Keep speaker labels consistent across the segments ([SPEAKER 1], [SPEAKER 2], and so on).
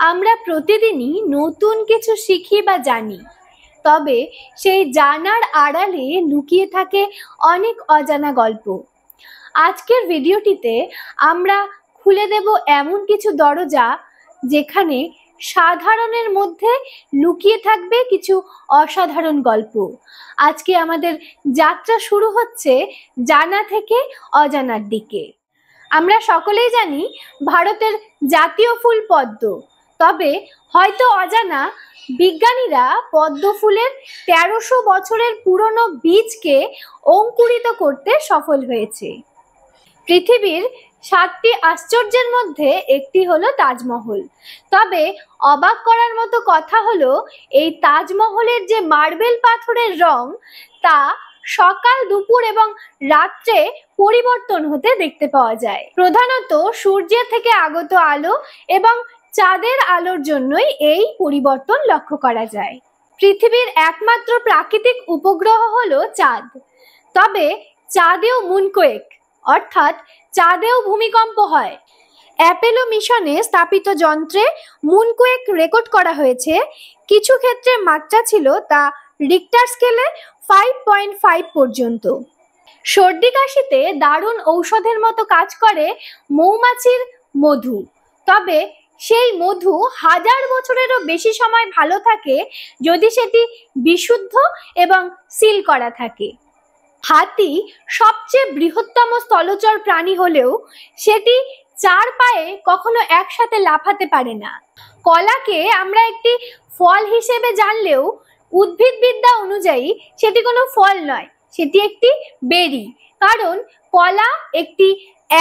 [SPEAKER 1] আমরা প্রতিদিনই নতুন কিছু শিখি বা জানি, তবে সেই জানার আড়ালে লুকিয়ে থাকে অনেক অজানা গল্প। আজকের ভিডিওটিতে আমরা খুলে দেব এমন কিছু দরজা যেখানে সাধারণের মধ্যে লুকিয়ে থাকবে কিছু অসাধারণ গল্প। আজকে আমাদের যাত্রা শুরু হচ্ছে জানা থেকে অজানার দিকে। আমরা সকলেই জানি ভারতের জাতীয় ফুল পদ্ম, তবে হয়তো অজানা বিজ্ঞানীরা পদ্ম ফুলের ১৩০০ বছরের পুরনো বীজকে অঙ্কুরিত করতে সফল হয়েছে। পৃথিবীর ৭টি আশ্চর্যের মধ্যে একটি হলো তাজমহল। তবে অবাক করার মতো কথা হলো, এই তাজমহলের যে মার্বেল পাথরের রং তা সকাল, দুপুর এবং রাত্রে পরিবর্তন হতে দেখতে পাওয়া যায়। প্রধানত সূর্যের থেকে আগত আলো এবং চাঁদের আলোর জন্যই এই পরিবর্তন লক্ষ্য করা যায়। পৃথিবীর একমাত্র প্রাকৃতিক উপগ্রহ হলো চাঁদ, তবে চাঁদেও মুনকোয়েক অর্থাৎ চাঁদেও ভূমিকম্প হয়। অ্যাপোলো মিশনে স্থাপিত যন্ত্রে মুনকোয়েক রেকর্ড করা হয়েছে। কিছু ক্ষেত্রে মাত্রা ছিল তা রিক্টার স্কেলে 5.5 পর্যন্ত। সর্দি কাশিতে দারুণ ঔষধের মতো কাজ করে মৌমাছির মধু, তবে সেই মধু 1000 বছরেরও বেশি সময় ভালো থাকে যদি সেটি বিশুদ্ধ এবং সিল করা থাকে। হাতি সবচেয়ে বৃহত্তম স্থলচর প্রাণী হলেও সেটি 4 পায়ে কখনো একসাথে লাফাতে পারে না। কলাকে আমরা একটি ফল হিসেবে জানলেও উদ্ভিদবিদ্যা অনুযায়ী সেটি কোনো ফল নয়, সেটি একটি বেরি, কারণ কলা একটি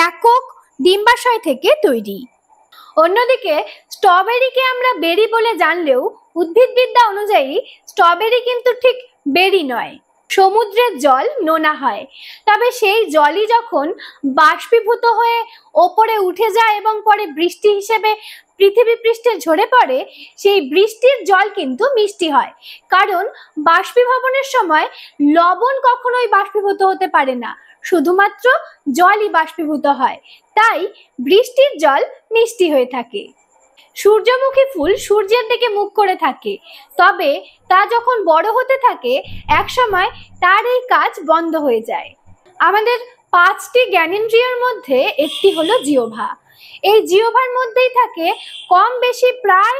[SPEAKER 1] একক ডিম্বাশয় থেকে তৈরি। অন্যদিকে স্ট্রবেরিকে আমরা বেরি বলে জানলেও উদ্ভিদবিদ্যা অনুযায়ী স্ট্রবেরি কিন্তু ঠিক বেরি নয়। সমুদ্রের জল নোনা হয়, তবে সেই জলই যখন বাষ্পীভূত হয়ে ওপরে উঠে যায় এবং পরে বৃষ্টি হিসেবে পৃথিবী পৃষ্ঠে ঝরে পড়ে, সেই বৃষ্টির জল কিন্তু মিষ্টি হয়, কারণ বাষ্পীভবনের সময় লবণ কখনোই বাষ্পীভূত হতে পারে না, শুধুমাত্র জলই বাষ্পীভূত হয়, তাই বৃষ্টির জল মিষ্টি হয়ে থাকে। সূর্যমুখী ফুল সূর্যের দিকে মুখ করে থাকে, তবে তা যখন বড় হতে থাকে একসময় তার এই কাজ বন্ধ হয়ে যায়। আমাদের 5টি জ্ঞানেন্দ্রিয়ের মধ্যে একটি হলো জিহ্বা। এই জিহ্বার মধ্যেই থাকে কম বেশি প্রায়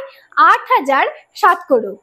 [SPEAKER 1] 8000 স্বাদকোরক।